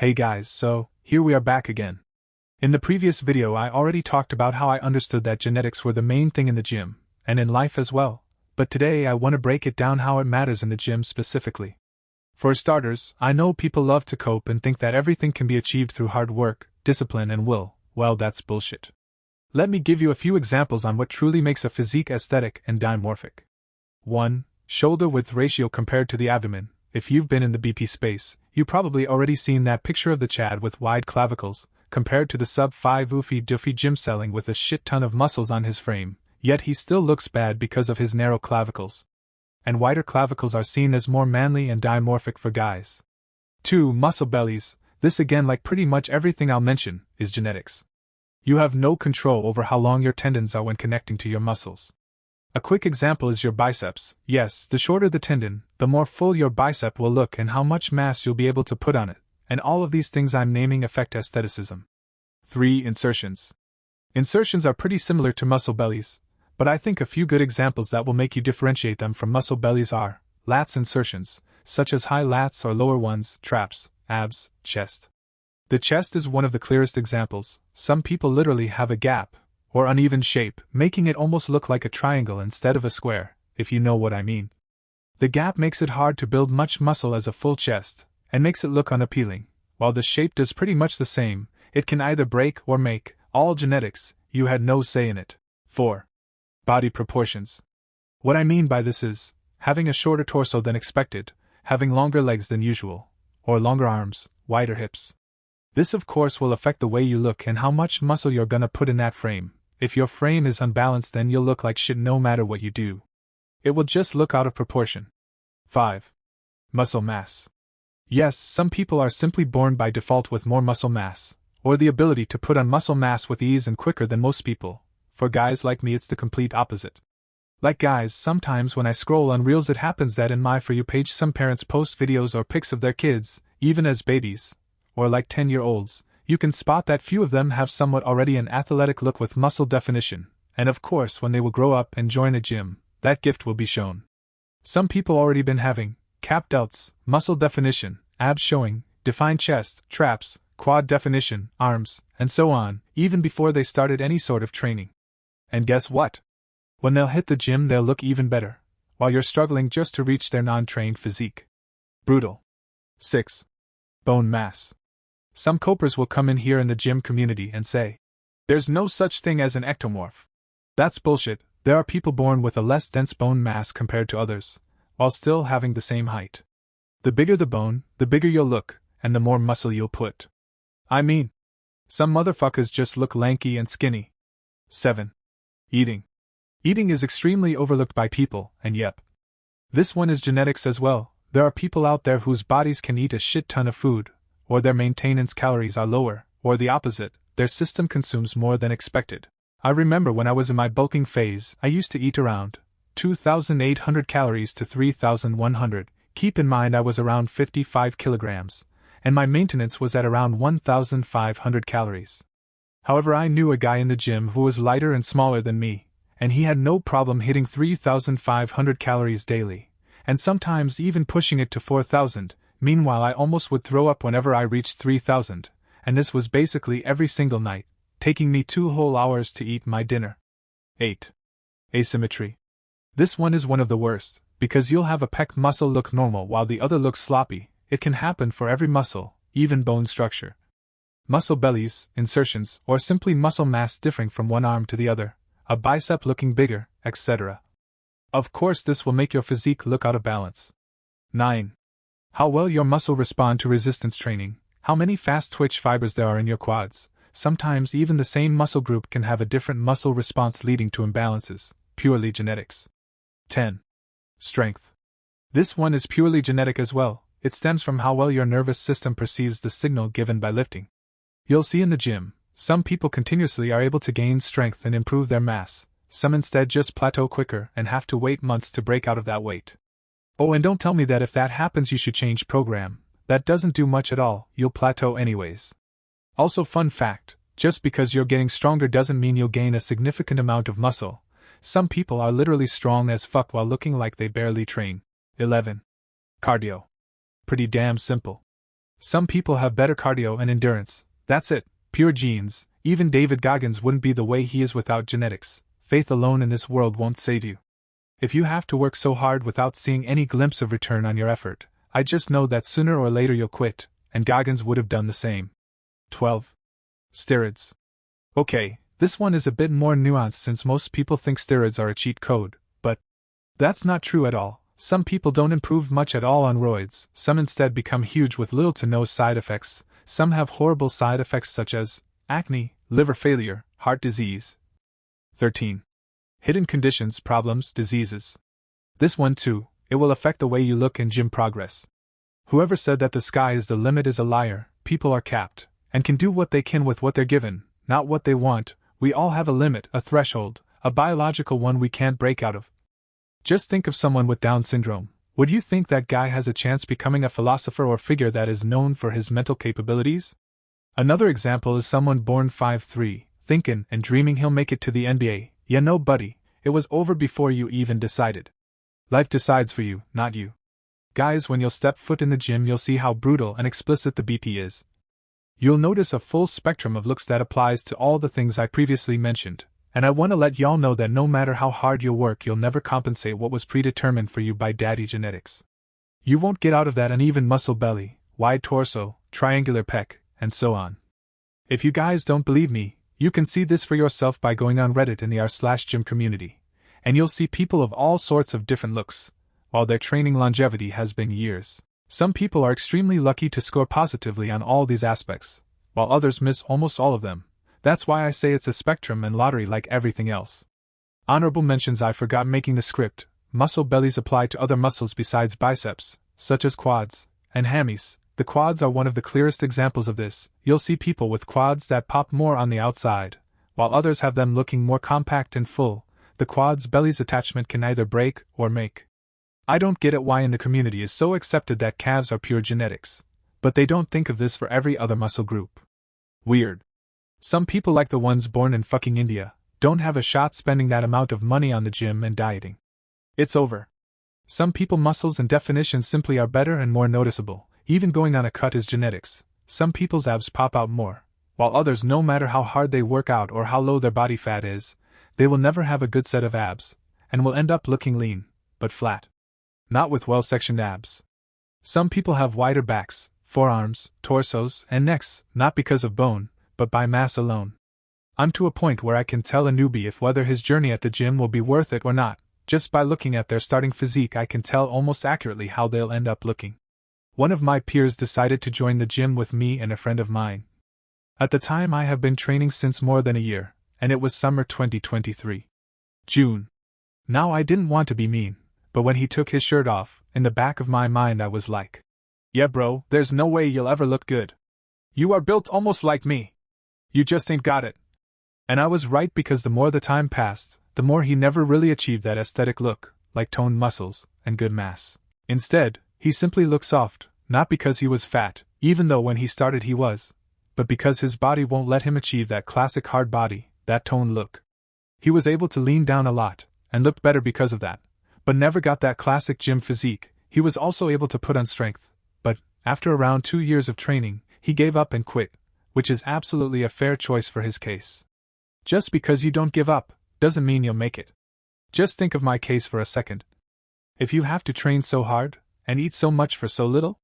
Hey guys, so, here we are back again. In the previous video I already talked about how I understood that genetics were the main thing in the gym, and in life as well, but today I want to break it down how it matters in the gym specifically. For starters, I know people love to cope and think that everything can be achieved through hard work, discipline and will. Well, that's bullshit. Let me give you a few examples on what truly makes a physique aesthetic and dimorphic. 1. Shoulder width ratio compared to the abdomen. If you've been in the BP space, you've probably already seen that picture of the Chad with wide clavicles, compared to the sub-5 oofy doofy gym selling with a shit ton of muscles on his frame, yet he still looks bad because of his narrow clavicles. And wider clavicles are seen as more manly and dimorphic for guys. 2. Muscle bellies. This again, like pretty much everything I'll mention, is genetics. You have no control over how long your tendons are when connecting to your muscles. A quick example is your biceps. Yes, the shorter the tendon, the more full your bicep will look and how much mass you'll be able to put on it, and all of these things I'm naming affect aestheticism. 3. Insertions. Insertions are pretty similar to muscle bellies, but I think a few good examples that will make you differentiate them from muscle bellies are lats insertions, such as high lats or lower ones, traps, abs, chest. The chest is one of the clearest examples. Some people literally have a gap or uneven shape, making it almost look like a triangle instead of a square, if you know what I mean. The gap makes it hard to build much muscle as a full chest, and makes it look unappealing. While the shape does pretty much the same, it can either break or make. All genetics, you had no say in it. 4. Body proportions. What I mean by this is, having a shorter torso than expected, having longer legs than usual, or longer arms, wider hips. This of course will affect the way you look and how much muscle you're gonna put in that frame. If your frame is unbalanced, then you'll look like shit no matter what you do. It will just look out of proportion. 5. Muscle mass. Yes, some people are simply born by default with more muscle mass, or the ability to put on muscle mass with ease and quicker than most people. For guys like me, it's the complete opposite. Like guys, sometimes when I scroll on Reels, it happens that in my For You page some parents post videos or pics of their kids, even as babies, or like 10-year-olds, you can spot that few of them have somewhat already an athletic look with muscle definition, and of course when they will grow up and join a gym, that gift will be shown. Some people already been having cap delts, muscle definition, abs showing, defined chest, traps, quad definition, arms, and so on, even before they started any sort of training. And guess what? When they'll hit the gym, they'll look even better, while you're struggling just to reach their non-trained physique. Brutal. 6. Bone mass. Some copers will come in here in the gym community and say, there's no such thing as an ectomorph. That's bullshit. There are people born with a less dense bone mass compared to others, while still having the same height. The bigger the bone, the bigger you'll look, and the more muscle you'll put. I mean, some motherfuckers just look lanky and skinny. 7. Eating. Eating is extremely overlooked by people, and yep. This one is genetics as well. There are people out there whose bodies can eat a shit ton of food, or their maintenance calories are lower, or the opposite, their system consumes more than expected. I remember when I was in my bulking phase, I used to eat around 2,800 calories to 3,100. Keep in mind I was around 55 kilograms, and my maintenance was at around 1,500 calories. However, I knew a guy in the gym who was lighter and smaller than me, and he had no problem hitting 3,500 calories daily, and sometimes even pushing it to 4,000. Meanwhile, I almost would throw up whenever I reached 3,000, and this was basically every single night, taking me 2 whole hours to eat my dinner. 8. Asymmetry. This one is one of the worst, because you'll have a pec muscle look normal while the other looks sloppy. It can happen for every muscle, even bone structure. Muscle bellies, insertions, or simply muscle mass differing from one arm to the other, a bicep looking bigger, etc. Of course, this will make your physique look out of balance. 9. How well your muscle respond to resistance training, how many fast twitch fibers there are in your quads. Sometimes even the same muscle group can have a different muscle response, leading to imbalances, purely genetics. 10. Strength. This one is purely genetic as well. It stems from how well your nervous system perceives the signal given by lifting. You'll see in the gym, some people continuously are able to gain strength and improve their mass, some instead just plateau quicker and have to wait months to break out of that weight. Oh, and don't tell me that if that happens you should change program. That doesn't do much at all, you'll plateau anyways. Also, fun fact, just because you're getting stronger doesn't mean you'll gain a significant amount of muscle. Some people are literally strong as fuck while looking like they barely train. 11. Cardio. Pretty damn simple. Some people have better cardio and endurance. That's it, pure genes. Even David Goggins wouldn't be the way he is without genetics. Faith alone in this world won't save you. If you have to work so hard without seeing any glimpse of return on your effort, I just know that sooner or later you'll quit, and Goggins would have done the same. 12. Steroids. Okay, this one is a bit more nuanced since most people think steroids are a cheat code, but that's not true at all. Some people don't improve much at all on roids, some instead become huge with little to no side effects, some have horrible side effects such as acne, liver failure, heart disease. 13. Hidden conditions, problems, diseases. This one too, it will affect the way you look in gym progress. Whoever said that the sky is the limit is a liar. People are capped, and can do what they can with what they're given, not what they want. We all have a limit, a threshold, a biological one we can't break out of. Just think of someone with Down syndrome. Would you think that guy has a chance becoming a philosopher or figure that is known for his mental capabilities? Another example is someone born 5'3", thinking and dreaming he'll make it to the NBA. Yeah, no, buddy, it was over before you even decided. Life decides for you, not you. Guys, when you'll step foot in the gym, you'll see how brutal and explicit the BP is. You'll notice a full spectrum of looks that applies to all the things I previously mentioned, and I want to let y'all know that no matter how hard you'll work, you'll never compensate what was predetermined for you by daddy genetics. You won't get out of that uneven muscle belly, wide torso, triangular pec, and so on. If you guys don't believe me, you can see this for yourself by going on Reddit in the r/gym community, and you'll see people of all sorts of different looks, while their training longevity has been years. Some people are extremely lucky to score positively on all these aspects, while others miss almost all of them. That's why I say it's a spectrum and lottery like everything else. Honorable mentions: I forgot making the script. Muscle bellies apply to other muscles besides biceps, such as quads and hammies. The quads are one of the clearest examples of this. You'll see people with quads that pop more on the outside, while others have them looking more compact and full. The quads belly's attachment can either break or make. I don't get it why in the community is so accepted that calves are pure genetics, but they don't think of this for every other muscle group. Weird. Some people, like the ones born in fucking India, don't have a shot spending that amount of money on the gym and dieting. It's over. Some people muscles and definitions simply are better and more noticeable. Even going on a cut is genetics. Some people's abs pop out more, while others, no matter how hard they work out or how low their body fat is, they will never have a good set of abs, and will end up looking lean, but flat. Not with well-sectioned abs. Some people have wider backs, forearms, torsos, and necks, not because of bone, but by mass alone. I'm to a point where I can tell a newbie if whether his journey at the gym will be worth it or not. Just by looking at their starting physique, I can tell almost accurately how they'll end up looking. One of my peers decided to join the gym with me and a friend of mine. At the time, I have been training since more than a year, and it was summer 2023. June. Now, I didn't want to be mean, but when he took his shirt off, in the back of my mind I was like, yeah bro, there's no way you'll ever look good. You are built almost like me. You just ain't got it. And I was right, because the more the time passed, the more he never really achieved that aesthetic look, like toned muscles and good mass. Instead, he simply looked soft, not because he was fat, even though when he started he was, but because his body won't let him achieve that classic hard body, that toned look. He was able to lean down a lot, and looked better because of that, but never got that classic gym physique. He was also able to put on strength, but, after around 2 years of training, he gave up and quit, which is absolutely a fair choice for his case. Just because you don't give up, doesn't mean you'll make it. Just think of my case for a second. If you have to train so hard, and eat so much for so little,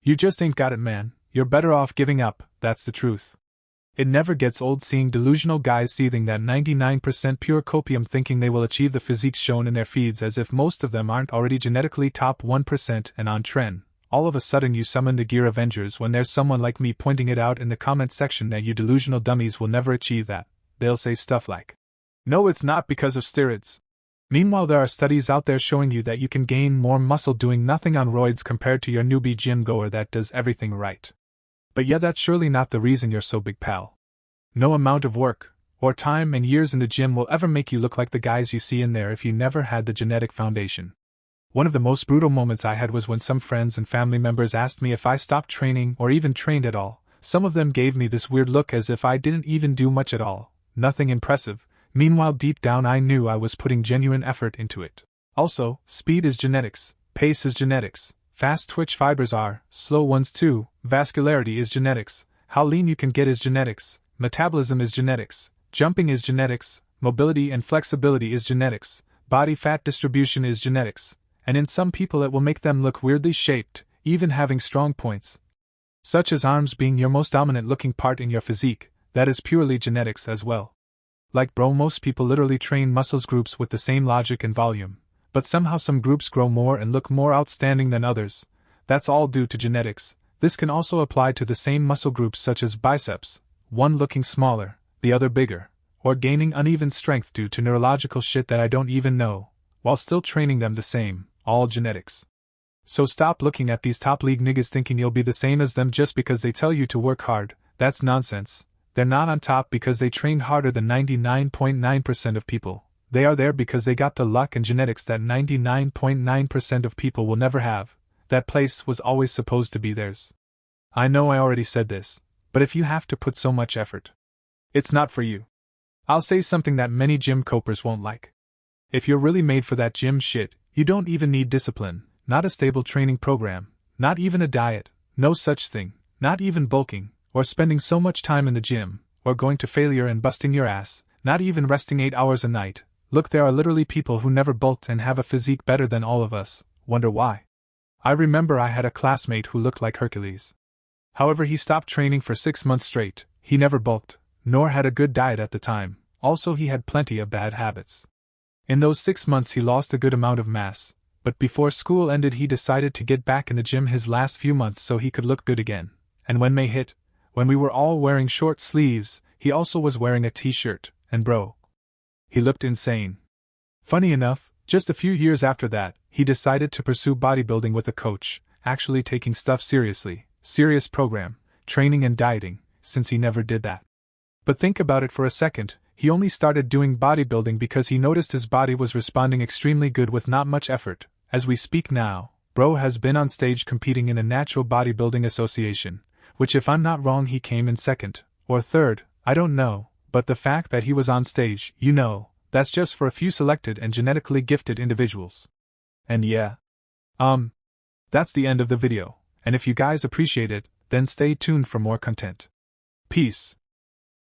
you just ain't got it, man. You're better off giving up, that's the truth. It never gets old seeing delusional guys seething that 99% pure copium, thinking they will achieve the physiques shown in their feeds, as if most of them aren't already genetically top 1% and on trend. All of a sudden you summon the Gear Avengers when there's someone like me pointing it out in the comment section that you delusional dummies will never achieve that. They'll say stuff like, no, it's not because of steroids. Meanwhile, there are studies out there showing you that you can gain more muscle doing nothing on roids compared to your newbie gym goer that does everything right. But yeah, that's surely not the reason you're so big, pal. No amount of work, or time and years in the gym will ever make you look like the guys you see in there if you never had the genetic foundation. One of the most brutal moments I had was when some friends and family members asked me if I stopped training or even trained at all. Some of them gave me this weird look as if I didn't even do much at all, nothing impressive. Meanwhile, deep down I knew I was putting genuine effort into it. Also, speed is genetics, pace is genetics, fast twitch fibers are, slow ones too, Vascularity is genetics, how lean you can get is genetics, metabolism is genetics, jumping is genetics, mobility and flexibility is genetics, body fat distribution is genetics, and in some people it will make them look weirdly shaped, even having strong points. Such as arms being your most dominant looking part in your physique, that is purely genetics as well. Like bro, most people literally train muscles groups with the same logic and volume, but somehow some groups grow more and look more outstanding than others. That's all due to genetics. This can also apply to the same muscle groups such as biceps, one looking smaller, the other bigger, or gaining uneven strength due to neurological shit that I don't even know, while still training them the same, all genetics. So stop looking at these top league niggas thinking you'll be the same as them just because they tell you to work hard. That's nonsense. They're not on top because they trained harder than 99.9% of people. They are there because they got the luck and genetics that 99.9% of people will never have. That place was always supposed to be theirs. I know I already said this, but if you have to put so much effort, it's not for you. I'll say something that many gym copers won't like. If you're really made for that gym shit, you don't even need discipline, not a stable training program, not even a diet, no such thing, not even bulking, or spending so much time in the gym, or going to failure and busting your ass, not even resting 8 hours a night. Look, there are literally people who never bulked and have a physique better than all of us. Wonder why? I remember I had a classmate who looked like Hercules. However, he stopped training for 6 months straight. He never bulked, nor had a good diet at the time. Also, he had plenty of bad habits. In those 6 months he lost a good amount of mass, but before school ended he decided to get back in the gym his last few months so he could look good again. And when May hit, when we were all wearing short sleeves, he also was wearing a t-shirt, and bro, he looked insane. Funny enough, just a few years after that, he decided to pursue bodybuilding with a coach, actually taking stuff seriously, serious program, training and dieting, since he never did that. But think about it for a second, he only started doing bodybuilding because he noticed his body was responding extremely good with not much effort. As we speak now, bro has been on stage competing in a natural bodybuilding association, which if I'm not wrong he came in second, or third, I don't know, but the fact that he was on stage, that's just for a few selected and genetically gifted individuals. And yeah. That's the end of the video, and if you guys appreciate it, then stay tuned for more content. Peace.